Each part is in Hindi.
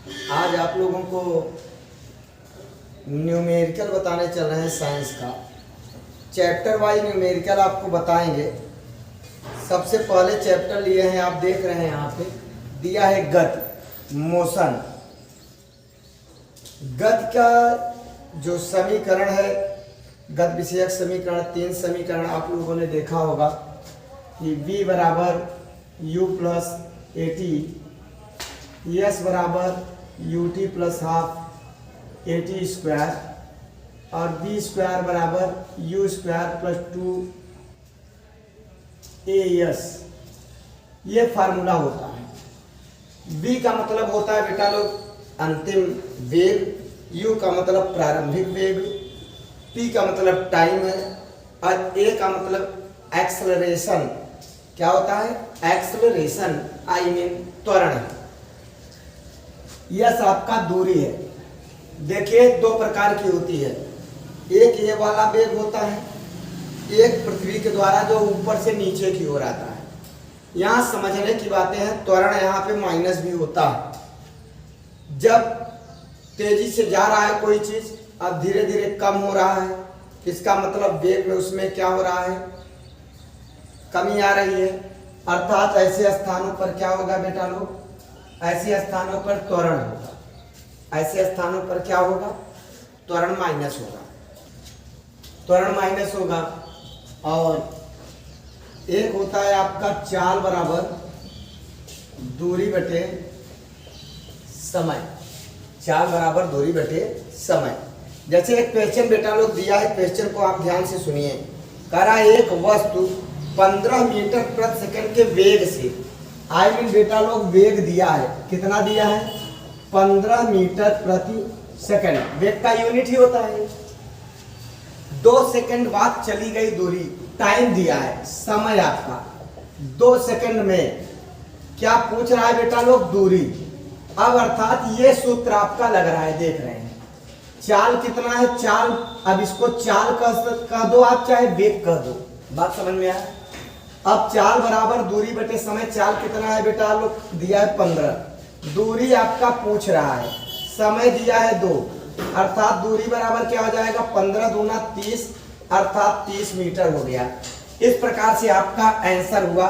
आज आप लोगों को न्यूमेरिकल बताने चल रहे हैं साइंस का। चैप्टर वाइज न्यूमेरिकल आपको बताएंगे। सबसे पहले चैप्टर लिए हैं, आप देख रहे हैं यहाँ पे दिया है गति, मोशन। गति का जो समीकरण है, गति विषयक समीकरण, 3 समीकरण आप लोगों ने देखा होगा कि v बराबर u plus A T, S बराबर U T plus half A T square और बी स्क्वायर बराबर U square plus 2 A S, ये फार्मूला होता है। v का मतलब होता है बेटा लोग अंतिम वेग, u का मतलब प्रारंभिक वेग, p का मतलब टाइम है और a का मतलब एक्सेलरेशन। क्या होता है? एक्सेलरेशन, आई मीन त्वरण है। यस आपका दूरी है। देखिए दो प्रकार की होती है, एक ये वाला वेग होता है, एक पृथ्वी के द्वारा जो ऊपर से नीचे की ओर आता है। यहाँ समझने की बातें हैं। त्वरण यहाँ पे माइनस भी होता है। जब तेजी से जा रहा है कोई चीज, अब धीरे धीरे कम हो रहा है, इसका मतलब वेग में उसमें क्या हो रहा है? कमी आ रही है। अर्थात ऐसे स्थानों पर क्या होगा बेटा लोग? ऐसे स्थानों पर त्वरण होगा। ऐसे स्थानों पर क्या होगा? त्वरण माइनस होगा। त्वरण माइनस होगा। और एक होता है आपका चाल बराबर दूरी बटे समय। चाल बराबर दूरी बटे समय। जैसे एक क्वेश्चन बेटा लोग दिया है, क्वेश्चन को आप ध्यान से सुनिए। कह रहा है एक वस्तु 15 मीटर प्रति सेकंड के वेग से, आई मीन बेटा लोग वेग दिया है, कितना दिया है? 15 मीटर प्रति सेकंड। वेग का यूनिट ही होता है। 2 सेकंड बाद चली गई दूरी, टाइम दिया है, समय आपका 2 सेकंड में क्या पूछ रहा है बेटा लोग? दूरी। अब अर्थात ये सूत्र आपका लग रहा है, देख रहे हैं। चाल कितना है? चाल, अब इसको चाल कह दो आप, चाहे वेग कह दो। बात समझ में आया? अब चाल बराबर दूरी बटे समय। चाल कितना है बेटा लोग? दिया है 15। दूरी आपका पूछ रहा है, समय दिया है 2, अर्थात दूरी बराबर क्या हो जाएगा? 15 दूना 30, अर्थात 30 मीटर हो गया। इस प्रकार से आपका आंसर हुआ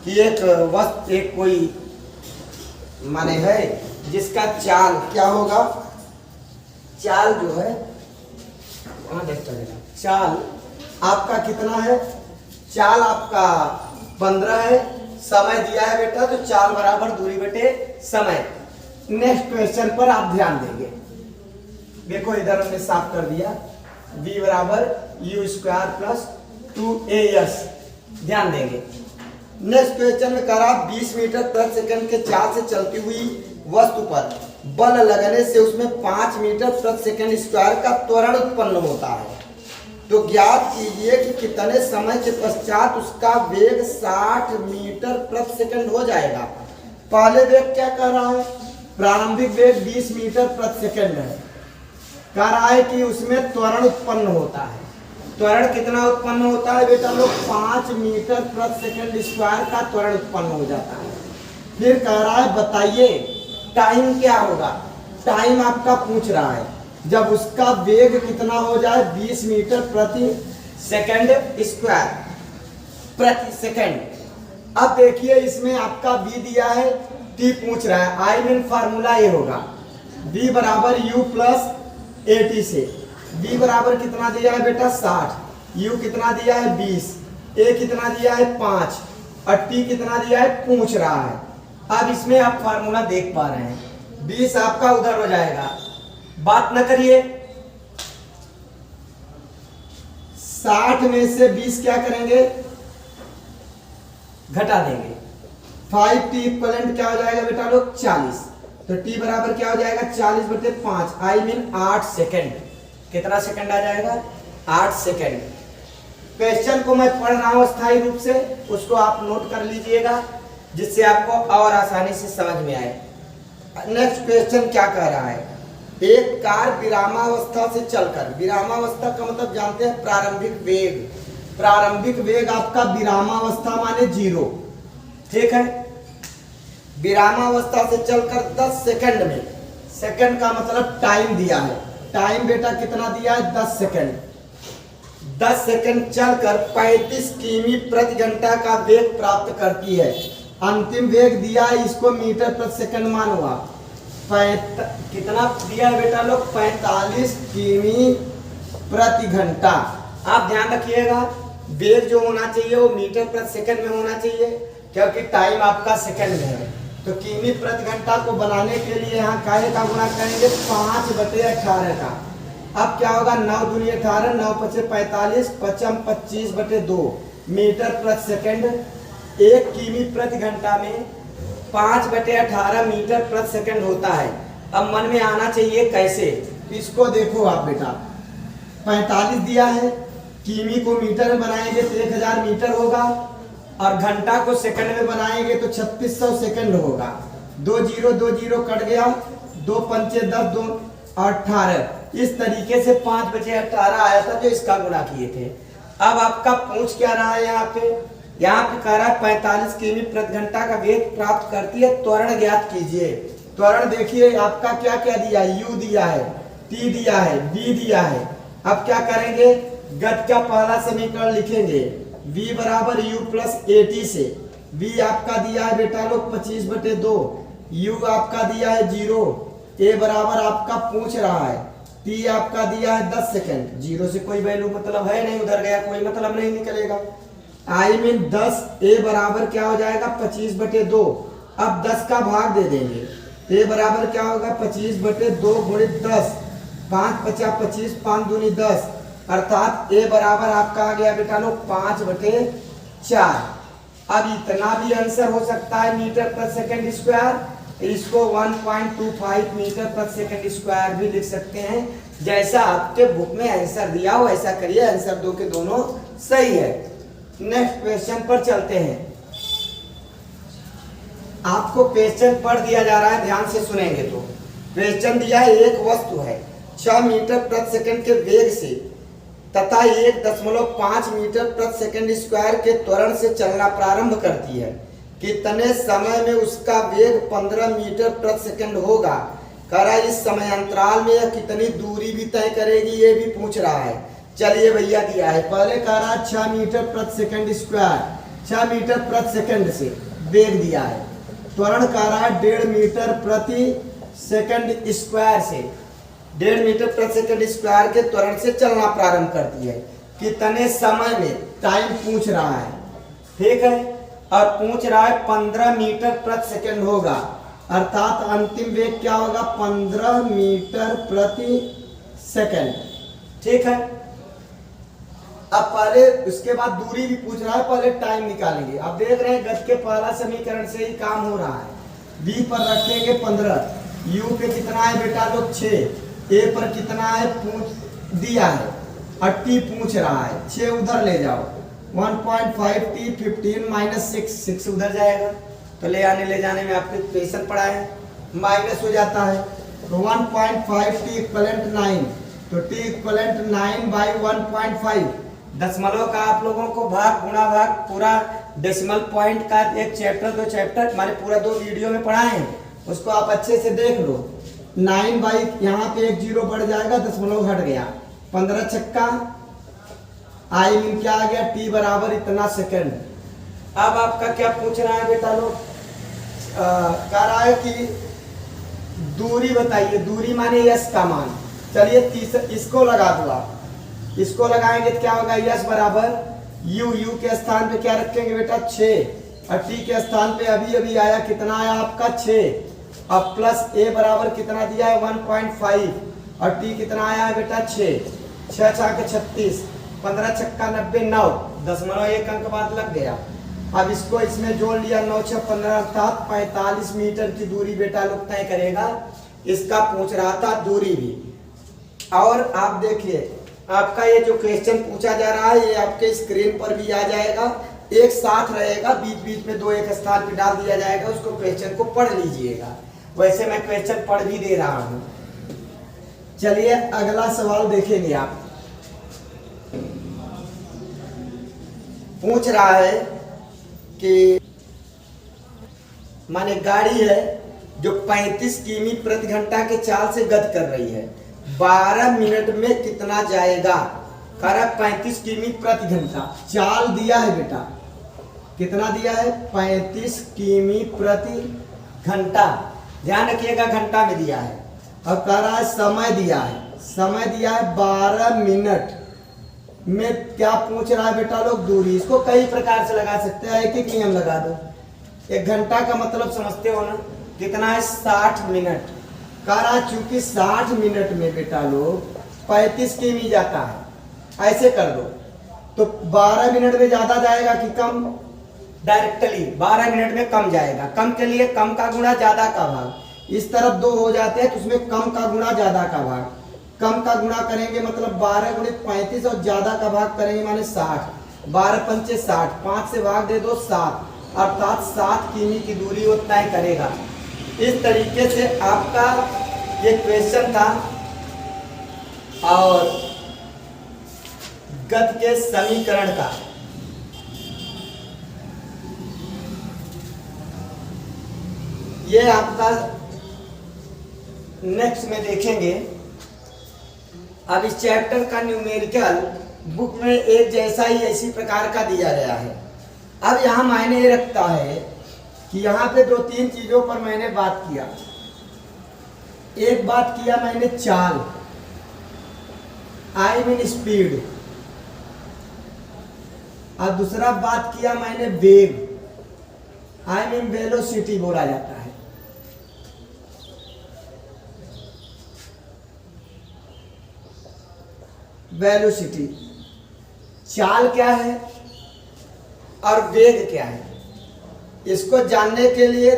कि एक वस्तु, एक कोई माने है जिसका चाल क्या होगा? चाल जो है वहां देख चलेगा। चाल आपका कितना है? चाल आपका 15 है, समय दिया है बेटा, तो चाल बराबर दूरी बटे समय। नेक्स्ट क्वेश्चन पर आप ध्यान देंगे। देखो इधर हमने साफ कर दिया, v बराबर यू स्क्वायर प्लस 2as। ध्यान देंगे। नेक्स्ट क्वेश्चन में करा 20 मीटर प्रति सेकंड के चाल से चलती हुई वस्तु पर बल लगने से उसमें 5 मीटर प्रति सेकंड स्क्वायर का त्वरण उत्पन्न होता है। तो ज्ञात कीजिए कि कितने समय के पश्चात उसका वेग 60 मीटर प्रति सेकंड हो जाएगा। पहले वेग क्या कह रहा है? प्रारंभिक वेग 20 मीटर प्रति सेकंड है। कह रहा है कि उसमें त्वरण उत्पन्न होता है। त्वरण कितना उत्पन्न होता है बेटा लोग? 5 मीटर प्रति सेकंड स्क्वायर का त्वरण उत्पन्न हो जाता है। फिर कह रहा है बताइए टाइम क्या होगा? टाइम आपका पूछ रहा है जब उसका वेग कितना हो जाए? 20 मीटर प्रति सेकंड स्क्वायर प्रति सेकंड। अब देखिए इसमें आपका v दिया है, t पूछ रहा है, आई मीन फार्मूला ये होगा v बराबर u प्लस ए टी से। v बराबर कितना दिया है बेटा? 60, u कितना दिया है? 20, a कितना दिया है? 5 और t कितना दिया है? पूछ रहा है। अब इसमें आप फार्मूला देख पा रहे हैं, 20 आपका उधर हो जाएगा, बात न करिए। 60 में से 20 क्या करेंगे? घटा देंगे। 5t इक्वलेंट क्या हो जाएगा बेटा लोग? 40। तो t बराबर क्या हो जाएगा? 40 बटे 5, आई मीन 8 सेकंड। कितना सेकंड आ जाएगा? 8 सेकंड। क्वेश्चन को मैं पढ़ रहा हूं स्थायी रूप से, उसको आप नोट कर लीजिएगा जिससे आपको और आसानी से समझ में आए। नेक्स्ट क्वेश्चन क्या कह रहा है? एक कार विरामावस्था से चलकर, विरामावस्था का मतलब जानते हैं प्रारंभिक वेग। प्रारंभिक वेग आपका विरामावस्था माने 0, ठीक है। विरामावस्था से चलकर 10 सेकंड में सेकंड का मतलब टाइम दिया है। टाइम बेटा कितना दिया है? 10 सेकंड। 10 सेकंड चलकर 35 किमी प्रति घंटा का वेग प्राप्त करती है। अंतिम वेग दिया है, इसको मीटर प्रति सेकंड मानो आप। कितना दिया है बेटा लोग? 45 किमी प्रति घंटा। आप ध्यान रखिएगा, वेग जो होना चाहिए वो मीटर प्रति सेकंड में होना चाहिए, क्योंकि टाइम आपका सेकंड में है। तो किमी प्रति घंटा को बनाने के लिए यहाँ काहे का गुणा करेंगे? 5/18 का। अब क्या होगा? 9 दूनी 18, 9 पचे 45, 5 25/2 मीटर प्रति सेकंड। 1 किमी प्रति घंटा में 5/18 मीटर प्रति सेकंड होता है। अब मन में आना चाहिए कैसे? इसको देखो आप बेटा, 45 दिया है, किमी को मीटर में बनाएंगे तो 1000 मीटर होगा, और घंटा को सेकंड में बनाएंगे तो 3600 सेकंड होगा। 2 0 कट गया, 2 पंचे 10, 2 18। इस तरीके से 5/18 आया था जो इसका गुणा किए थे। अब आपका पूछ क्या रहा है यहाँ पे? यहाँ पे कह रहा है 45 किमी प्रति घंटा का वेग प्राप्त करती है, त्वरण ज्ञात कीजिए। त्वरण देखिए आपका क्या क्या दिया है? u दिया है, t दिया है, v दिया है। अब क्या करेंगे? गति का पहला समीकरण लिखेंगे, v बराबर u प्लस at से। v आपका दिया है बेटा लोग 25/2, u आपका दिया है 0, a बराबर आपका पूछ रहा है, t आपका दिया है 10 सेकंड। 0 से कोई वैल्यू मतलब है नहीं, उधर गया कोई मतलब नहीं निकलेगा। आई मीन 10, a बराबर क्या हो जाएगा? 25/2। अब 10 का भाग दे देंगे, a बराबर क्या होगा? 25/2 गुणित 10, 5 × 25, 5 दूनी 10, अर्थात a बराबर आपका आ गया बेटा लोग 5/4। अब इतना भी आंसर हो सकता है मीटर प्रति सेकंड स्क्वायर। इसको 1.25 मीटर प्रति सेकंड स्क्वायर भी लिख सकते हैं। जैसा आपके बुक में आंसर दिया हो ऐसा करिए, आंसर दो के दोनों सही है। नेक्स्ट क्वेश्चन पर चलते हैं। आपको क्वेश्चन पढ़ दिया जा रहा है, ध्यान से सुनेंगे तो। क्वेश्चन दिया है, एक वस्तु है 6 मीटर प्रति सेकंड के वेग से तथा 1.5 मीटर प्रति सेकंड स्क्वायर के त्वरण से चलना प्रारंभ करती है। कितने समय में उसका वेग 15 मीटर प्रति सेकंड होगा? कह रहा है इस समय अंतराल में यह कितनी दूरी भी तय करेगी, ये भी पूछ रहा है। चलिए भैया दिया है, पहले कह रहा है 6 मीटर प्रति सेकंड स्क्वायर, 6 मीटर प्रति सेकंड से वेग दिया है। त्वरण कह रहा है 1.5 मीटर प्रति सेकंड स्क्वायर से, 1.5 मीटर प्रति सेकंड स्क्वायर के त्वरण से चलना प्रारंभ करती है। कितने समय में? टाइम पूछ रहा है, ठीक है, और पूछ रहा है 15 मीटर प्रति सेकंड होगा, अर्थात अंतिम वेग क्या होगा? 15 मीटर प्रति सेकंड, ठीक है। अब पहले उसके बाद दूरी भी पूछ रहा है, पहले टाइम निकालेंगे। अब देख रहे हैं गति के पहला समीकरण से ही काम हो रहा है। v पर रखेंगे 15, u पे कितना है बेटा लोग 6, a पर कितना है पूछ दिया है, और t पूछ रहा है 6 उधर ले जाओ, 1.5 t 15 - 6 उधर जाएगा, तो ले आने ले जाने में आपके क्वेश्चन पड़ा है, माइनस हो जाता है। तो 1.5 t इक्वलेंट 9, तो t इक्वलेंट 9/1.5। दशमलव का आप लोगों को भाग गुणा भाग पूरा डेसिमल पॉइंट का एक चैप्टर 2 चैप्टर हमारे पूरा 2 वीडियो में पढ़ाए हैं, उसको आप अच्छे से देख लो। 9 यहाँ पे एक 0 बढ़ जाएगा, दशमलव घट गया, 15 छक्का आई मीन क्या आ गया? t बराबर इतना सेकंड। अब आपका क्या पूछ रहा है बेटा लोग? कह रहा है कि दूरी बताइए, दूरी माने यश का मान। चलिए इसको लगा दो आप, इसको लगाएंगे तो क्या होगा? यश बराबर u के स्थान पे क्या रखेंगे बेटा? 6, और t के स्थान पे अभी अभी आया, कितना आया आपका? 6, अब प्लस a बराबर कितना दिया है? 1.5, और t कितना आया है बेटा? 6, 6 × 36, 15 छक्का 90, 9, दशमलव एक अंक बाद लग गया। अब इसको इसमें जोड़ लिया, 9 × 6 15, अर्थात 45 मीटर की दूरी बेटा लोग तय करेगा। इसका पूछ रहा था दूरी भी। और आप देखिए आपका ये जो क्वेश्चन पूछा जा रहा है ये आपके स्क्रीन पर भी आ जाएगा, एक साथ रहेगा, बीच बीच में 2 एक स्थान पे डाल दिया जाएगा, उसको क्वेश्चन को पढ़ लीजिएगा। वैसे मैं क्वेश्चन पढ़ भी दे रहा हूँ। चलिए अगला सवाल देखेंगे आप। पूछ रहा है कि माने गाड़ी है, जो 35 किमी प्रति घंटा के चाल से गति कर रही है, 12 मिनट में कितना जाएगा? कह रहा 35 किमी प्रति घंटा चाल दिया है बेटा, कितना दिया है? 35 किमी प्रति घंटा, ध्यान रखिएगा घंटा में दिया है। और कह रहा है समय दिया है, समय दिया है 12 मिनट में क्या पूछ रहा है बेटा लोग? दूरी। इसको कई प्रकार से लगा सकते हैं, एक एक नियम लगा दो। एक घंटा का मतलब समझते हो ना, कितना है? 60 मिनट। कह रहा चूंकि 60 मिनट में बेटा लोग 35 किमी जाता है, ऐसे कर दो तो 12 मिनट में ज्यादा जाएगा कि कम? डायरेक्टली 12 मिनट में कम जाएगा। कम के लिए कम का गुणा ज्यादा का भाग, इस तरफ 2 हो जाते हैं तो उसमें कम का गुणा ज्यादा का भाग, कम का गुणा करेंगे मतलब 12 गुणित 35 और ज्यादा का भाग करेंगे माने 60। 12 पंचे 60, 5 से भाग दे दो 7, अर्थात 7 किमी की दूरी वो तय करेगा। इस तरीके से आपका ये क्वेश्चन था और गति के समीकरण का। ये आपका नेक्स्ट में देखेंगे। अब इस चैप्टर का न्यूमेरिकल बुक में एक जैसा ही इसी प्रकार का दिया गया है। अब यहाँ मायने ये रखता है कि यहाँ पे 2-3 चीजों पर मैंने बात किया। एक बात किया मैंने चाल, आई मीन स्पीड, और दूसरा बात किया मैंने वेग, आई मीन वेलोसिटी बोला जाता है। वेलोसिटी, चाल क्या है और वेग क्या है, इसको जानने के लिए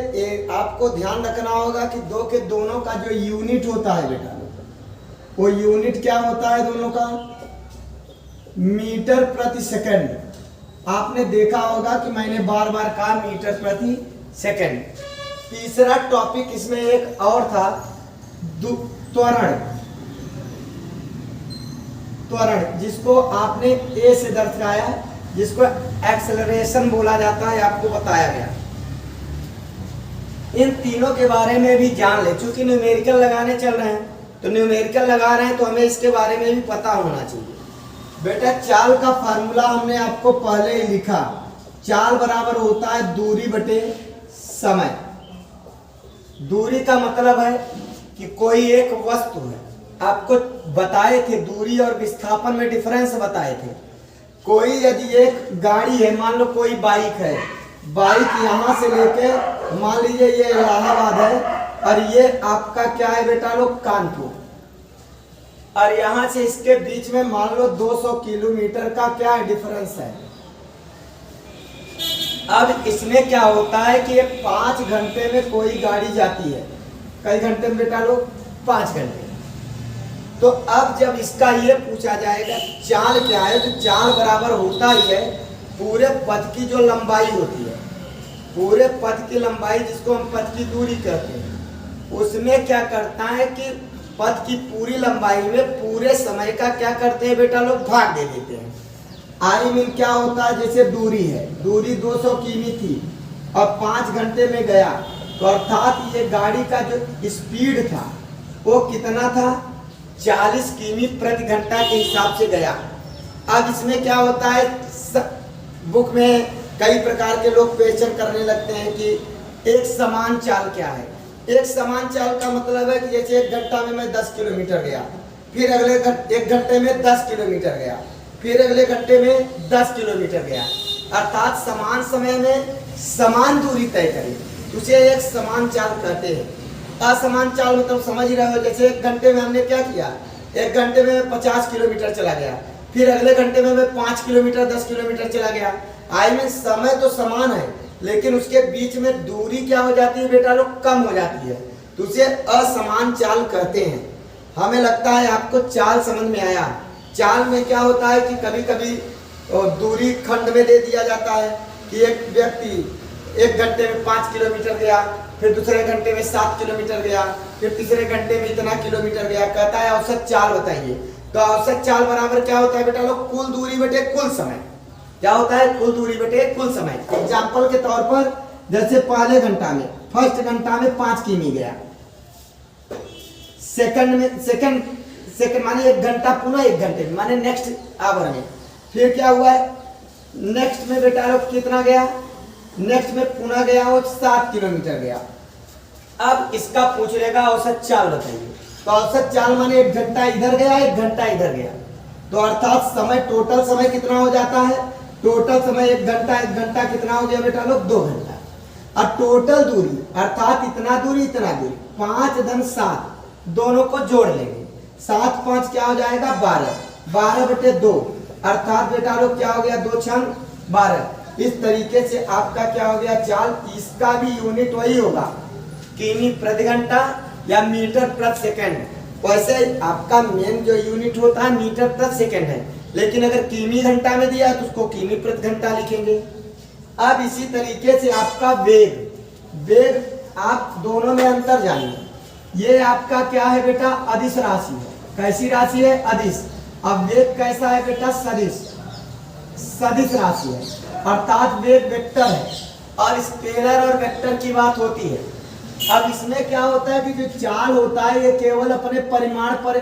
आपको ध्यान रखना होगा कि दो के दोनों का जो यूनिट होता है बेटा, वो यूनिट क्या होता है दोनों का? मीटर प्रति सेकंड। आपने देखा होगा कि मैंने बार बार कहा मीटर प्रति सेकंड। तीसरा टॉपिक इसमें एक और था, त्वरण, त्वरण जिसको आपने ए से दर्शाया, जिसको एक्सेलरेशन बोला जाता है, आपको बताया गया। इन तीनों के बारे में भी जान ले, चूंकि न्यूमेरिकल लगाने चल रहे हैं तो न्यूमेरिकल लगा रहे हैं तो हमें इसके बारे में भी पता होना चाहिए। बेटा चाल का फार्मूला हमने आपको पहले ही लिखा, चाल बराबर होता है दूरी बटे समय। दूरी का मतलब है कि कोई एक वस्तु है, आपको बताए थे दूरी और विस्थापन में डिफरेंस बताए थे। कोई यदि एक गाड़ी है, मान लो कोई बाइक है, बाइक यहाँ से लेके मान लीजिए ये इलाहाबाद है और ये आपका क्या है बेटा लोग? कानपुर, और यहाँ से इसके बीच में मान लो 200 किलोमीटर का क्या है? डिफरेंस है। अब इसमें क्या होता है कि ये 5 घंटे में कोई गाड़ी जाती है, कई घंटे में बेटा लोग? 5 घंटे। तो अब जब इसका ये पूछा जाएगा चाल क्या है, तो चाल बराबर होता ही है पूरे पथ की जो लंबाई होती है, पूरे पथ की लंबाई जिसको हम पथ की दूरी कहते हैं, उसमें क्या करता है कि पथ की पूरी लंबाई में पूरे समय का क्या करते हैं बेटा लोग? भाग दे देते हैं। आई मीन क्या होता है, जैसे दूरी है, दूरी 200 किमी थी और 5 घंटे में गया, तो अर्थात ये गाड़ी का जो स्पीड था वो कितना था? 40 किमी प्रति घंटा के हिसाब से गया। अब इसमें क्या होता है, बुक में कई प्रकार के लोग क्वेश्चन करने लगते हैं कि एक समान चाल क्या है। एक समान चाल का मतलब है कि जैसे 1 घंटा में मैं 10 किलोमीटर गया, फिर अगले 1 घंटे में 10 किलोमीटर गया, फिर अगले घंटे में 10 किलोमीटर गया, अर्थात समान समय में समान दूरी तय करें, उसे एक समान चाल कहते हैं। असमान चाल मतलब समझ ही रहे हो, जैसे 1 घंटे में हमने क्या किया, 1 घंटे में 50 किलोमीटर चला गया, फिर अगले घंटे में मैं 5 किलोमीटर 10 किलोमीटर चला गया। आई मीन समय तो समान है लेकिन उसके बीच में दूरी क्या हो जाती है बेटा लोग? कम हो जाती है, तो उसे असमान चाल कहते हैं। हमें लगता है आपको चाल समझ में आया। चाल में क्या होता है कि कभी कभी दूरी खंड में दे दिया जाता है कि एक व्यक्ति 1 घंटे में 5 किलोमीटर गया, फिर दूसरे घंटे में 7 किलोमीटर गया, फिर तीसरे घंटे में इतना किलोमीटर गया, कहता है औसत चाल बताइए। तो औसत चाल बराबर क्या होता है बेटा लोग? कुल दूरी बटे कुल समय। क्या होता है? कुल दूरी बटे कुल समय। एग्जाम्पल के तौर पर जैसे पहले घंटा में फर्स्ट घंटा में 5 किमी गया, सेकंड माने 1 घंटा, पुनः 1 घंटे में माने नेक्स्ट आवर में। फिर क्या हुआ है, नेक्स्ट में बेटा लोग कितना गया, नेक्स्ट में पुनः गया वो 7 किलोमीटर गया। अब इसका पूछ लेगा औसत चाल बताइए, तो औसत चाल माने 1 घंटा इधर गया, 1 घंटा इधर गया, तो अर्थात समय, टोटल समय कितना हो जाता है, टोटल समय 1 घंटा कितना हो गया बेटा लोग 2 घंटा। और टोटल दूरी अर्थात इतना दूरी 5 धन 7 दोनों को जोड़ लेंगे, 7 5 क्या हो जाएगा 12/2 अर्थात बेटा लोग क्या हो गया 2 छंग 12। इस तरीके से आपका क्या हो गया चाल। इसका भी यूनिट वही होगा किमी प्रति घंटा या मीटर प्रति सेकंड। वैसे आपका मेन जो यूनिट होता है मीटर प्रति सेकंड है, लेकिन अगर किमी घंटा में दिया तो उसको किमी प्रति घंटा लिखेंगे। अब इसी तरीके से आपका वेग आप दोनों में अंतर जानिए। ये आपका क्या है बेटा अदिश राशि है। कैसी राशि है, अदिश। अब वेग कैसा है बेटा, सदिश राशि है, अर्थात वेग वेक्टर है। और स्केलर और वेक्टर की बात होती है। अब इसमें क्या होता है कि जो चाल होता है ये केवल अपने परिमाण पर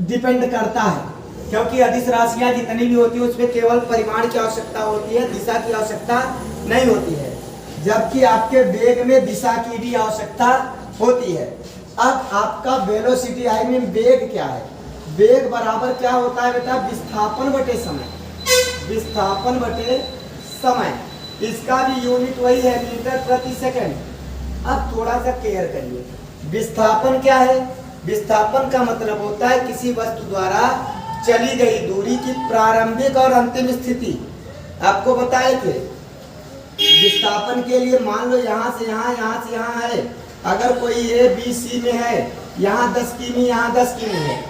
डिपेंड करता है, क्योंकि अदिश राशियां जितनी भी होती है उसमें केवल परिमाण की आवश्यकता होती है, दिशा की आवश्यकता नहीं होती है, जबकि आपके वेग में दिशा की भी आवश्यकता होती है। अब आपका वेलोसिटी आई मीन वेग क्या है, वेग बराबर क्या होता है बेटा विस्थापन बटे समय, विस्थापन बटे समय। इसका भी यूनिट वही है मीटर प्रति सेकंड। अब थोड़ा सा क्लियर करिए, विस्थापन क्या है, विस्थापन का मतलब होता है किसी वस्तु द्वारा चली गई दूरी की प्रारंभिक और अंतिम स्थिति। आपको बताए थे विस्थापन के लिए मान लो यहाँ से यहाँ है, अगर कोई ए बी सी में है, यहाँ 10 किमी यहाँ 10 किमी है।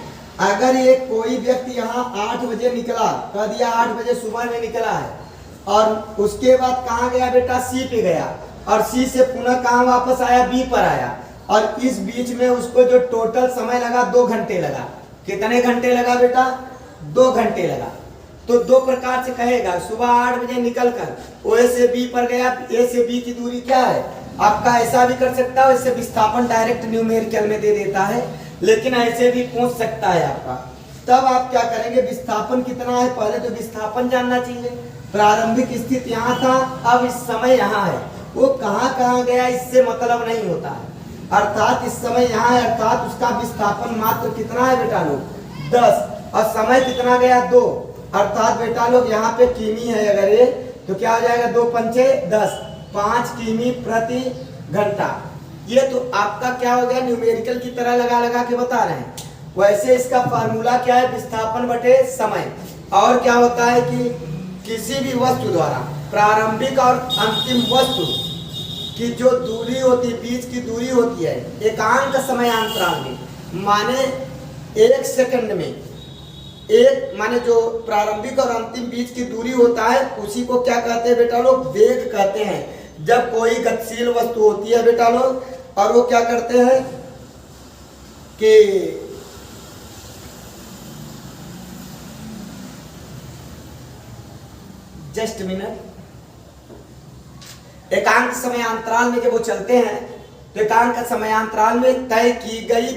अगर ये कोई व्यक्ति यहाँ 8 बजे निकला, कह दिया 8 बजे सुबह में निकला है, और उसके बाद कहाँ गया बेटा सी पे गया, और सी से पुनः कहाँ वापस आया बी पर आया, और इस बीच में उसको जो टोटल समय लगा 2 घंटे लगा। कितने घंटे लगा बेटा 2 घंटे लगा। तो 2 प्रकार से कहेगा, सुबह 8 बजे निकलकर ओ ए से बी पर गया, ए से बी की दूरी क्या है, आपका ऐसा भी कर सकता है, इससे विस्थापन डायरेक्ट न्यूमेरिकल में दे देता है, लेकिन ऐसे भी पूछ सकता है आपका। तब आप क्या करेंगे, विस्थापन कितना है पहले तो विस्थापन जानना चाहिए। प्रारंभिक स्थिति यहाँ था, अब इस समय यहाँ है, वो कहाँ गया इससे मतलब नहीं होता है, अर्थात इस समय यहाँ है, अर्थात उसका विस्थापन मात्र कितना है बेटा लोग 10, और समय कितना गया 2, अर्थात बेटा लोग यहाँ पे किमी है अगर ये, तो क्या हो जाएगा 2 पंचे 10, 5 किमी प्रति घंटा। ये तो आपका क्या हो गया न्यूमेरिकल की तरह लगा के बता रहे हैं। वैसे इसका फार्मूला क्या है, विस्थापन बटे समय। और क्या होता है कि किसी भी वस्तु द्वारा प्रारंभिक और अंतिम वस्तु की जो दूरी होती है, बीच की दूरी होती है एकांक समय अंतराल में, माने 1 सेकंड में एक, माने जो प्रारंभिक और अंतिम बीच की दूरी होता है उसी को क्या कहते हैं बेटा लोग वेग कहते हैं। जब कोई गतिशील वस्तु होती है बेटा लोग, और वो क्या करते हैं कि जस्ट मिनट, एकांक समयांतराल में जब वो चलते हैं तो एकांक समयांतराल में तय की गई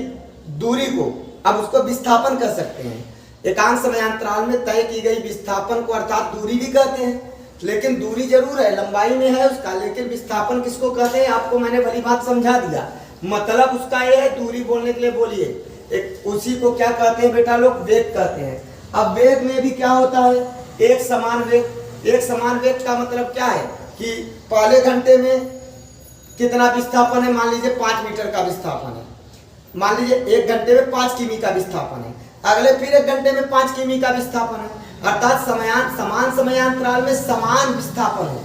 दूरी को अब उसको विस्थापन कर सकते हैं। एकांक समयांतराल में तय की गई विस्थापन को अर्थात दूरी भी कहते हैं, लेकिन दूरी जरूर है, लंबाई में है उसका, लेकिन विस्थापन किसको कहते हैं आपको मैंने भली बात समझा दिया। मतलब उसका ये है, दूरी बोलने के लिए बोलिए, एक उसी को क्या कहते हैं बेटा लोग वेग कहते हैं। अब वेग में भी क्या होता है, एक समान वेग। एक समान वेग का मतलब क्या है कि पहले घंटे में कितना विस्थापन है, मान लीजिए 5 मीटर का विस्थापन है, मान लीजिए 1 घंटे में 5 किमी का विस्थापन है, अगले फिर 1 घंटे में 5 किमी का विस्थापन है, अर्थात समान समयांतराल में समान विस्थापन है,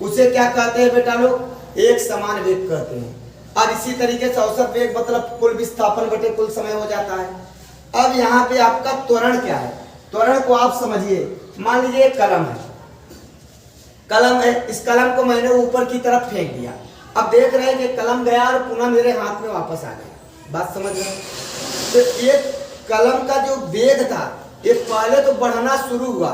उसे क्या कहते हैं बेटा लोग एक समान वेग कहते हैं। और इसी तरीके से औसत वेग मतलब कुल विस्थापन बटे कुल समय हो जाता है। अब यहाँ पे आपका त्वरण क्या है, त्वरण को आप समझिए। मान लीजिए एक कलम है, इस कलम को मैंने ऊपर की तरफ फेंक दिया, अब देख रहे हैं कि कलम गया और पुनः मेरे हाथ में वापस आ गया, बात समझ रहे हैं। तो ये कलम का जो वेग था ये पहले तो बढ़ना शुरू हुआ,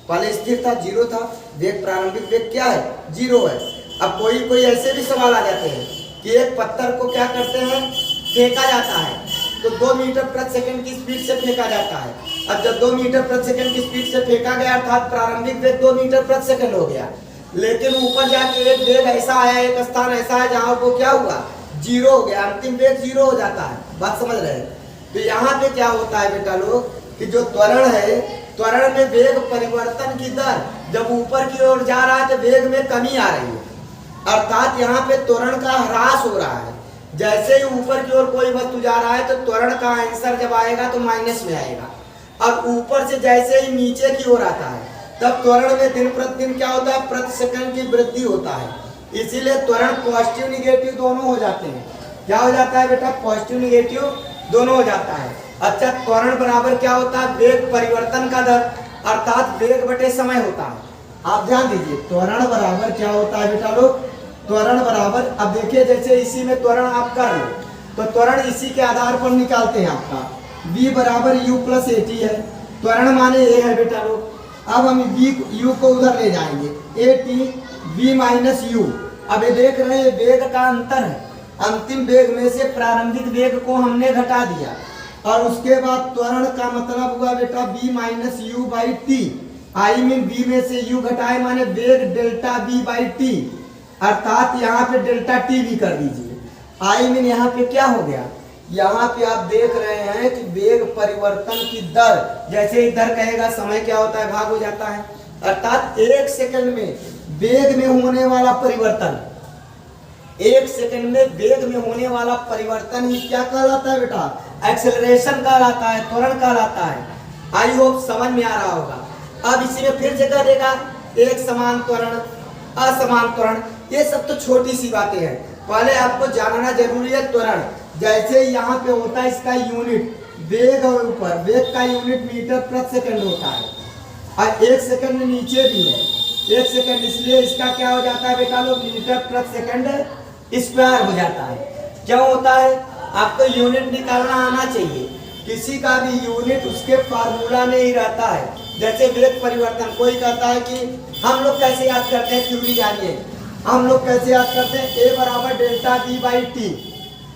पहले स्थिर था 0 था, वेग प्रारंभिक वेग क्या है 0 है, अब कोई कोई ऐसे भी सवाल आ जाते हैं कि एक पत्थर को क्या करते हैं, फेंका जाता है, तो 2 मीटर प्रति सेकंड की स्पीड से फेंका जाता है। अब जब 2 मीटर प्रति सेकंड की स्पीड से फेंका गया अर्थात प्रारंभिक वेग 2 मीटर प्रति सेकंड हो गया, लेकिन ऊपर जाके एक वेग ऐसा आया, एक स्थान ऐसा है जहां वो क्या हुआ, 0 हो गया, अंतिम वेग 0 हो जाता है। बात समझ रहे हैं? तो यहाँ पे क्या होता है बेटा लोग कि जो त्वरण है, त्वरण में वेग परिवर्तन की दर जब ऊपर की ओर जा रहा है तो वेग में कमी आ रही है, अर्थात यहाँ पे त्वरण का ह्रास हो रहा है। जैसे ही ऊपर की ओर कोई वस्तु जा रहा है तो त्वरण का आंसर जब आएगा तो माइनस में आएगा, और ऊपर से जैसे ही नीचे की ओर आता है तब त्वरण में दिन प्रतिदिन क्या होता है, प्रति सेकंड की वृद्धि होता है। इसीलिए त्वरण पॉजिटिव निगेटिव दोनों हो जाते हैं। क्या हो जाता है बेटा, पॉजिटिव निगेटिव दोनों हो जाता है। अच्छा, त्वरण बराबर क्या होता है, वेग परिवर्तन का दर अर्थात वेग बटे समय होता है। आप ध्यान दीजिए, त्वरण बराबर क्या होता है बेटा लोग, त्वरण बराबर, अब देखिए जैसे इसी में त्वरण आप कर लो तो त्वरण इसी के आधार पर निकालते हैं आपका v बराबर u प्लस at है, त्वरण माने a है बेटा लोग। अब हम u को उधर ले जाएंगे, at v माइनस u। अब ये देख रहे हैं वेग का अंतर है, अंतिम वेग में से प्रारंभिक वेग को हमने घटा दिया और उसके बाद त्वरण का मतलब हुआ बेटा v minus u by T. I mean v में से u घटाए माने वेग डेल्टा v बाई टी, अर्थात यहाँ पे डेल्टा टी भी कर दीजिए। आई मीन यहाँ पे क्या हो गया, यहाँ पे आप देख रहे हैं कि वेग परिवर्तन की दर, जैसे इधर कहेगा समय क्या होता है, भाग हो जाता है, अर्थात 1 सेकंड में वेग में होने वाला परिवर्तन, 1 सेकंड में वेग में होने वाला परिवर्तन ही क्या कहलाता है बेटा, एक्सेलरेशन कहलाता है, त्वरण कहलाता है। आई होप समझ में आ रहा होगा। अब इसी में फिर जगह देगा एक समान त्वरण, असमान त्वरण, ये सब तो छोटी सी बातें हैं, पहले आपको जानना जरूरी है त्वरण। जैसे यहाँ पे होता है इसका यूनिट वेग और ऊपर वेग का यूनिट मीटर प्रति सेकंड होता है, और 1 सेकंड नीचे भी है 1 सेकंड, इसलिए इसका क्या हो जाता है बेटा लोग, मीटर प्रति सेकंड स्क्वायर हो जाता है। क्यों होता है, आपको यूनिट निकालना आना चाहिए, किसी का भी यूनिट उसके फार्मूला में ही रहता है। जैसे वेग परिवर्तन, कोई कहता है कि हम लोग कैसे याद करते हैं, क्यों भी जानिए हम लोग कैसे याद करते हैं, a बराबर डेल्टा v बाई टी।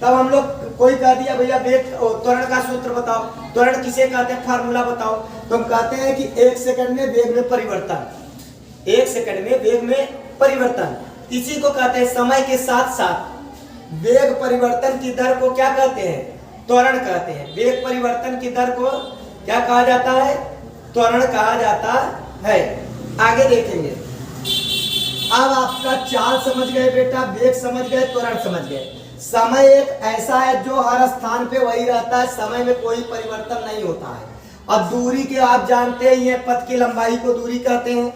तब हम लोग, कोई कह दिया भैया वेग त्वरण का सूत्र बताओ, त्वरण किसे कहते हैं, फार्मूला बताओ, तो हम कहते हैं कि 1 सेकंड में वेग में परिवर्तन, 1 सेकंड में वेग में परिवर्तन, इसी को कहते हैं समय के साथ साथ वेग परिवर्तन की दर को क्या कहते हैं, त्वरण कहते हैं। वेग परिवर्तन की दर को क्या कहा जाता है, त्वरण कहा जाता है। आगे देखेंगे, अब आपका चाल समझ गए बेटा, वेग समझ गए, त्वरण समझ गए। समय एक ऐसा है जो हर स्थान पे वही रहता है, समय में कोई परिवर्तन नहीं होता है। अब दूरी के आप जानते ही हैं, पथ की लंबाई को दूरी कहते हैं,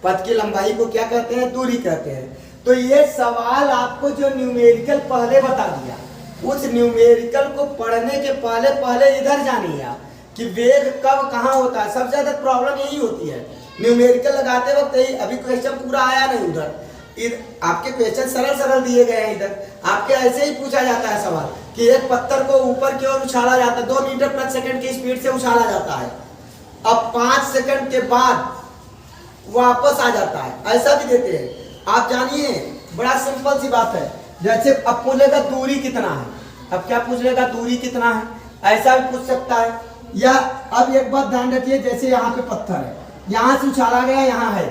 पथ की लंबाई को क्या कहते हैं, दूरी कहते हैं। तो ये सवाल आपको जो न्यूमेरिकल पहले बता दिया, उस न्यूमेरिकल को पढ़ने के पहले पहले इधर जानिए आप कि वेग कब कहाँ होता है। सबसे ज्यादा प्रॉब्लम यही होती है न्यूमेरिकल लगाते वक्त, यही। अभी क्वेश्चन पूरा आया नहीं उधर, आपके क्वेश्चन सरल सरल दिए गए हैं, इधर आपके ऐसे ही पूछा जाता है सवाल कि एक पत्थर को ऊपर की ओर उछाला जाता है, 2 मीटर प्रति सेकंड की स्पीड से उछाला जाता है, अब 5 सेकंड के बाद वापस आ जाता है, ऐसा भी देते हैं। आप जानिए बड़ा सिंपल सी बात है, जैसे अब पूछेगा दूरी कितना है, अब क्या पूछ लेगा, दूरी कितना है, ऐसा भी पूछ सकता है। या अब एक बात ध्यान रखिए, जैसे यहाँ पे पत्थर है, यहाँ से उछाला गया, यहाँ है,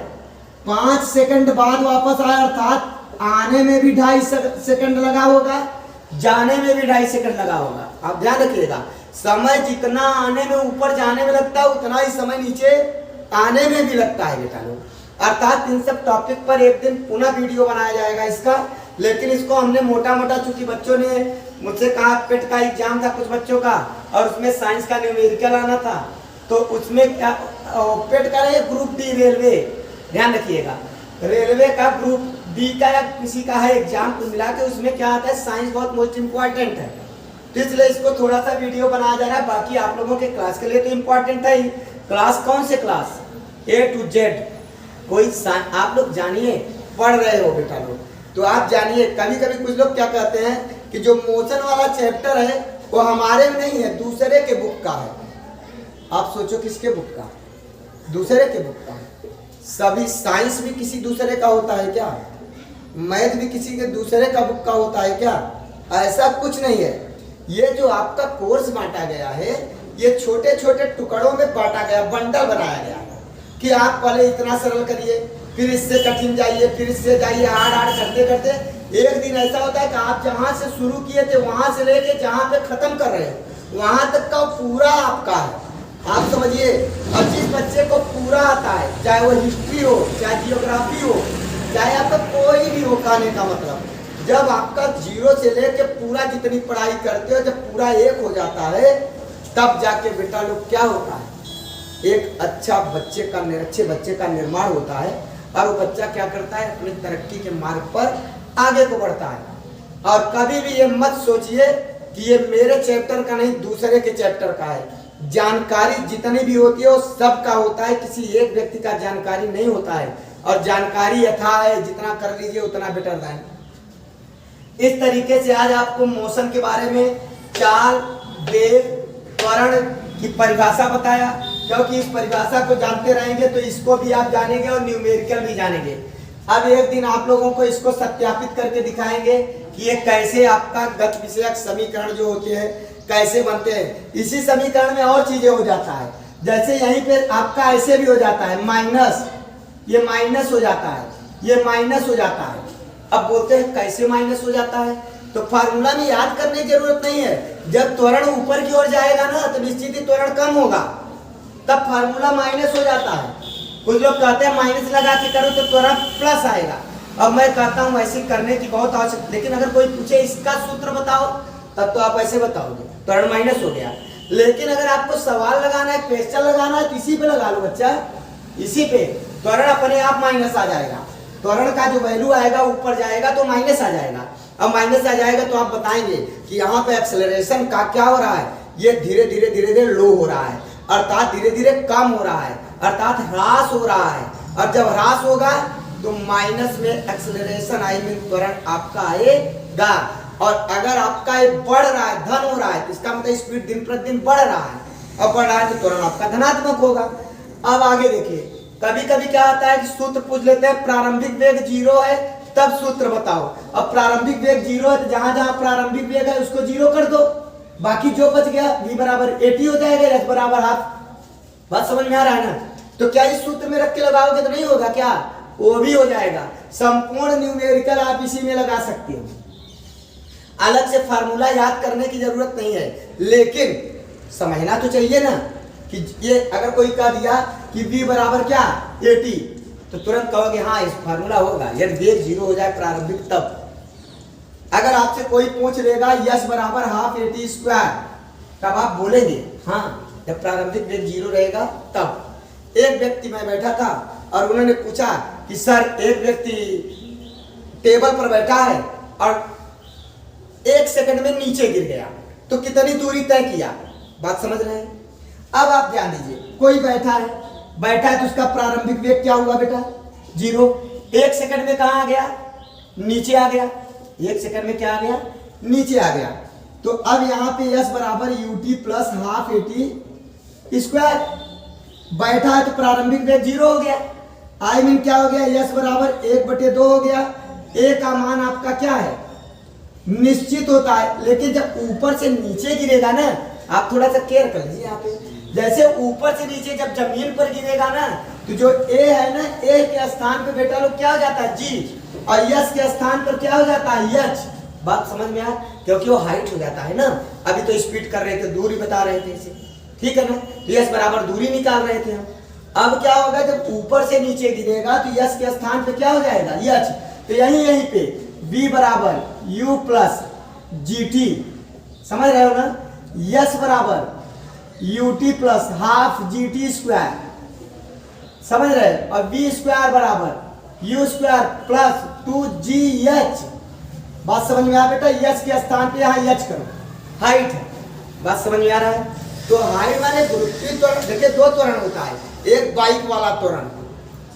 5 सेकंड बाद वापस आया, अर्थात आने में भी 2.5 सेकंड लगा होगा, जाने में भी 2.5 सेकंड लगा होगा। आप ध्यान रखिएगा, समय जितना आने में ऊपर जाने में लगता है उतना ही समय नीचे आने में भी लगता है बेटा लोग। अर्थात इन सब टॉपिक पर एक दिन पुनः वीडियो बनाया जाएगा इसका, लेकिन इसको हमने मोटा मोटा, चूंकि बच्चों ने मुझसे कहा, पेट का एग्जाम था कुछ बच्चों का और उसमें साइंस का न्यूमेरिकल आना था, तो उसमें क्या पेट का नहीं, ग्रुप डी रेलवे, ध्यान रखिएगा, रेलवे का ग्रुप डी का या किसी का है एग्जाम, को मिला के उसमें क्या आता है, साइंस बहुत मोस्ट इम्पोर्टेंट है, तो इसलिए इसको थोड़ा सा वीडियो बनाया जा रहा है। बाकी आप लोगों के क्लास के लिए तो इम्पोर्टेंट है ही। क्लास कौन से क्लास, A to Z, कोई आप लोग जानिए, पढ़ रहे हो बेटा लोग, तो आप जानिए। कभी कभी कुछ लोग क्या कहते हैं कि जो मोशन वाला चैप्टर है वो हमारे में नहीं है, दूसरे के बुक का है। आप सोचो किसके बुक का, दूसरे के बुक का है। सभी साइंस भी किसी दूसरे का होता है क्या, मैथ भी किसी के दूसरे का बुक का होता है क्या? ऐसा कुछ नहीं है। ये जो आपका कोर्स बांटा गया है, ये छोटे छोटे टुकड़ों में बांटा गया, बंडल बनाया गया है कि आप पहले इतना सरल करिए, फिर इससे कठिन जाइए, फिर इससे जाइए, हार्ड हार्ड करते करते एक दिन ऐसा होता है कि आप जहां से शुरू किए थे वहां से लेके जहां पे खत्म कर रहे हो वहां तक का पूरा आपका है। आप समझिए, और जिस बच्चे को पूरा आता है, चाहे वो हिस्ट्री हो, चाहे जियोग्राफी हो, चाहे आपका कोई भी हो, कहने का मतलब, जब आपका जीरो से लेके पूरा जितनी पढ़ाई करते हो, जब पूरा एक हो जाता है, तब जाके बेटा लोग क्या होता है, एक अच्छे बच्चे का निर्माण होता है। और वो बच्चा क्या करता है, अपनी तरक्की के मार्ग पर आगे को बढ़ता है। और कभी भी ये मत सोचिए कि ये मेरे चैप्टर का नहीं, दूसरे के चैप्टर का है। जानकारी जितनी भी होती है वो सबका होता है, किसी एक व्यक्ति का जानकारी नहीं होता है। और जानकारी यथा है, जितना कर लीजिए उतना बेटर है। इस तरीके से आज आपको मोशन के बारे में, चाल, वेग, त्वरण की परिभाषा बताया। क्योंकि इस परिभाषा को जानते रहेंगे तो इसको भी आप जानेंगे और न्यूमेरिकल भी जानेंगे। अब एक दिन आप लोगों को इसको सत्यापित करके दिखाएंगे कि ये कैसे आपका गत विषयक समीकरण जो होते हैं कैसे बनते हैं। इसी समीकरण में और चीजें हो जाता है, जैसे यहीं पे आपका ऐसे भी हो जाता है माइनस, ये माइनस हो जाता है, ये माइनस हो जाता है। अब बोलते हैं कैसे माइनस हो जाता है, तो फार्मूला में याद करने की जरूरत नहीं है। जब त्वरण ऊपर की ओर जाएगा ना तो निश्चित ही त्वरण कम होगा, तब फार्मूला माइनस हो जाता है। कुछ लोग कहते हैं माइनस लगा के करो तो त्वरण प्लस आएगा। अब मैं कहता हूँ ऐसे करने की बहुत आवश्यकता, लेकिन अगर कोई पूछे इसका सूत्र बताओ, तब तो आप ऐसे बताओगे, त्वरण माइनस हो गया। लेकिन अगर आपको सवाल लगाना है, क्वेश्चन लगाना है, तो इसी पे लगा लो बच्चा, इसी पे त्वरण अपने आप माइनस आ जाएगा। त्वरण का जो वैल्यू आएगा ऊपर जाएगा तो माइनस आ जाएगा। अब माइनस आ जाएगा तो आप बताएंगे कि यहाँ पे एक्सेलरेशन का क्या हो रहा है, ये धीरे धीरे धीरे धीरे लो हो रहा है, अर्थात धीरे धीरे कम हो रहा है, अर्थात ह्रास हो रहा है। और जब ह्रास होगा तो माइनस में एक्सेलरेशन आई मीन त्वरण आपका आएगा। और अगर आपका ये बढ़ रहा है, धन हो रहा है, तो इसका मतलब स्पीड दिन प्रतिदिन बढ़ रहा है, और बढ़ रहा है तो त्वरण आपका धनात्मक होगा। अब आगे देखिए, कभी कभी क्या आता है कि सूत्र पूछ लेते हैं, प्रारंभिक वेग 0 है तब सूत्र बताओ। अब प्रारंभिक वेग 0 है तो जहां जहां प्रारंभिक वेग है उसको 0 कर दो, बाकी जो बच गया v बराबर 80 हो जाएगा, s बराबर हाफ। बात समझ में आ रहा है ना? तो क्या इस सूत्र में रख के लगाओगे तो नहीं होगा क्या? वो भी हो जाएगा। संपूर्ण न्यूमेरिकल आप इसी में लगा सकते हो, अलग से फार्मूला याद करने की जरूरत नहीं है। लेकिन समझना तो चाहिए ना कि ये अगर कोई कह दिया कि v बराबर क्या 80, तो तुरंत कहोगे हाँ इस फार्मूला होगा। यदि वेग 0 हो जाए प्रारंभिक, तब अगर आपसे कोई पूछ लेगा यस बराबर हाफ 80 स्क्वायर, तब आप बोलेंगे हाँ, जब प्रारंभिक वेग 0 रहेगा तब। एक व्यक्ति मैं बैठा था और उन्होंने पूछा कि सर एक व्यक्ति टेबल पर बैठा है और 1 सेकंड में नीचे गिर गया, तो कितनी दूरी तय किया? बात समझ रहे हैं? अब आप ध्यान दीजिए, कोई बैठा है तो उसका प्रारंभिक वेग क्या हुआ बेटा? 0। 1 सेकंड में कहाँ आ गया? नीचे आ गया। 1 सेकंड में क्या आ गया? नीचे आ गया। तो अब यहाँ पे s बराबर ut प्लस हाफ 80 स्क्वायर, बैठा है तो प्रारंभिक वेग 0 हो गया। आई मीन क्या हो गया? s बराबर 1/2 हो गया। a का मान आपका क्या है? निश्चित होता है, लेकिन जब ऊपर से नीचे गिरेगा ना, आप थोड़ा सा केयर कर लीजिए यहाँ पे, जैसे ऊपर से नीचे जब जमीन पर गिरेगा ना, तो जो a है ना, a के स्थान पे बेटा लोग क्या हो जाता है? g, और यस के स्थान पर क्या हो जाता है? यच। बात समझ में आया? क्योंकि वो हाइट हो जाता है ना। अभी तो स्पीड कर रहे थे, दूरी बता रहे थे इसे, ठीक है ना? तो यस बराबर दूरी निकाल रहे थे हम। अब क्या होगा? जब ऊपर से नीचे गिरेगा तो यस के स्थान पे क्या हो जाएगा? यच। तो यहीं पे v बराबर u प्लस gt, समझ रहे हो ना? यस बराबर ut plus half gt square, समझ रहे? और v स्क्वायर बराबर u स्क्वायर प्लस 2gh। बात समझ में आ बेटा? यस के स्थान पे यहाँ यच करो, हाइट है। बात समझ में आ रहा है? तो हाइट माने गुरुत्वीय त्वरण। देखिए 2 त्वरण होता है, एक बाइक वाला त्वरण,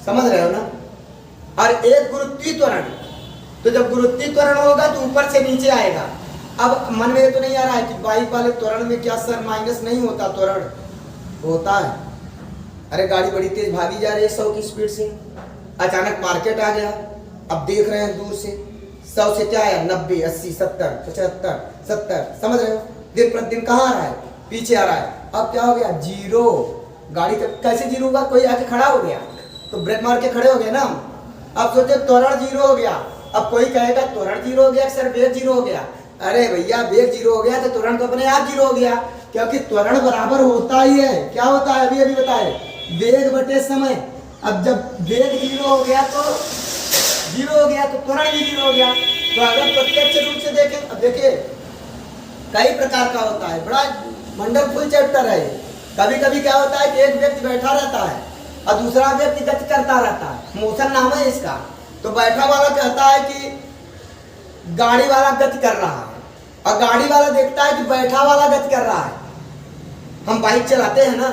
समझ रहे हो ना, और एक गुरुत्वीय त्वरण। तो जब गुरुत्वीय त्वरण होगा तो ऊपर से नीचे आएगा। अब मन में तो नहीं आ रहा है कि बाइक वाले त्वरण में क्या सर माइनस नहीं होता? त्वरण होता है। अरे गाड़ी बड़ी तेज भागी जा रही है 100 की स्पीड से, अचानक मार्केट आ गया, अब देख रहे हैं दूर से 100 से क्या आया 90, 80, 70, 75, 70, समझ रहे हो? दिन प्रतिदिन कहाँ आ रहा है? पीछे आ रहा है। अब क्या हो गया? जीरो। गाड़ी कैसे जीरो होगा? कोई आके खड़ा हो गया तो ब्रेक मार के खड़े हो गए ना। अब सोचे त्वरण जीरो हो गया। अब कोई कहेगा त्वरण जीरो हो गया सर वेग जीरो हो गया। अरे भैया वेग जीरो हो गया तो त्वरण तो अपने आप जीरो हो गया, क्योंकि त्वरण बराबर होता ही है। क्या होता है? अभी अभी बताए, वेग बटे समय। अब जब वेग जीरो हो गया तो जीरो हो गया तो त्वरण भी जीरो हो गया। तो अगर प्रत्यक्ष रूप से देखें, अब देखिए कई प्रकार का होता है, बड़ा वंडरफुल चैप्टर है। कभी कभी क्या होता है कि एक व्यक्ति बैठा रहता है और दूसरा व्यक्ति गति करता रहता है, मोशन नाम है इसका। तो बैठा वाला कहता है कि गाड़ी वाला गति कर रहा है और गाड़ी वाला देखता है कि बैठा वाला गति कर रहा है। हम बाइक चलाते हैं ना,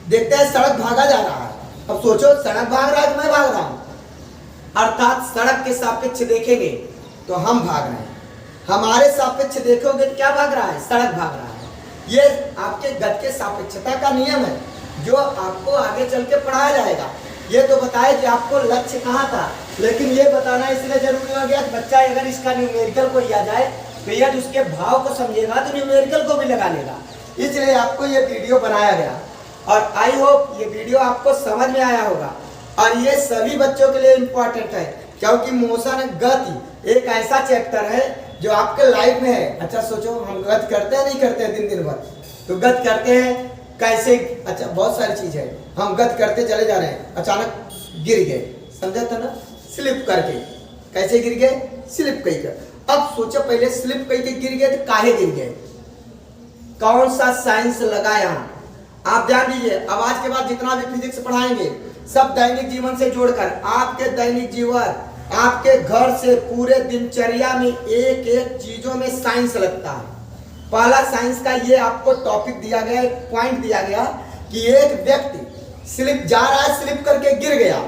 देखते हैं सड़क भागा जा रहा है। अब सोचो सड़क भाग रहा है कि मैं भाग रहा हूं, अर्थात सड़क के सापेक्ष देखेंगे तो हम भाग रहे हैं, हमारे सापेक्ष देखोगे तो क्या भाग रहा है? सड़क भाग रहा है। ये आपके गति के सापेक्षता का नियम है जो आपको आगे चल के पढ़ाया जाएगा। ये तो बताए कि आपको लक्ष्य कहाँ था, लेकिन ये बताना इसलिए जरूरी हो गया कि बच्चा अगर इसका न्यूमेरिकल को आ जाए तो यदि उसके भाव को समझेगा तो न्यूमेरिकल को भी लगा लेगा। इसलिए आपको ये वीडियो बनाया गया और आई होप ये वीडियो आपको समझ में आया होगा। और ये सभी बच्चों के लिए इम्पोर्टेंट है, क्योंकि मोशन गति एक ऐसा चैप्टर है जो आपके लाइफ में है। अच्छा सोचो, हम गति करते हैं नहीं करते हैं? दिन दिन भर तो गति करते हैं कैसे? अच्छा बहुत सारी चीज है। हम गति करते चले जा रहे हैं, अचानक गिर गए, समझा था ना? स्लिप करके। कैसे गिर गए? स्लिप करके। अब सोचो पहले स्लिप करके गिर गए तो काहे गिर गए? कौन सा साइंस लगा यहाँ? आप जान लीजिए, अब आज के बाद जितना भी फिजिक्स पढ़ाएंगे सब दैनिक जीवन से जोड़कर, आपके दैनिक जीवन, आपके घर से पूरे दिनचर्या में एक एक चीजों में साइंस लगता है। पहला साइंस का ये आपको टॉपिक दिया गया, एक पॉइंट दिया गया कि एक व्यक्ति स्लिप जा रहा है, स्लिप करके गिर गया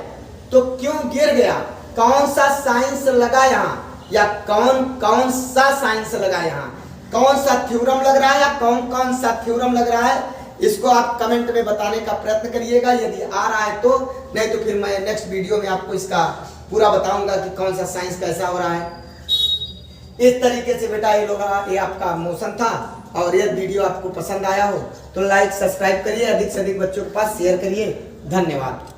तो क्यों गिर गया? कौन सा साइंस लगा यहाँ, या कौन सा साइंस लगा यहाँ? कौन सा थ्योरम लग रहा है या कौन सा थ्योरम लग रहा है? इसको आप कमेंट में बताने का प्रयत्न करिएगा यदि आ रहा है तो, नहीं तो फिर मैं नेक्स्ट वीडियो में आपको इसका पूरा बताऊंगा कि कौन सा साइंस कैसा हो रहा है। इस तरीके से बेटा ये आपका मोशन था। और ये वीडियो आपको पसंद आया हो तो लाइक सब्सक्राइब करिए, अधिक से अधिक बच्चों के पास शेयर करिए। धन्यवाद।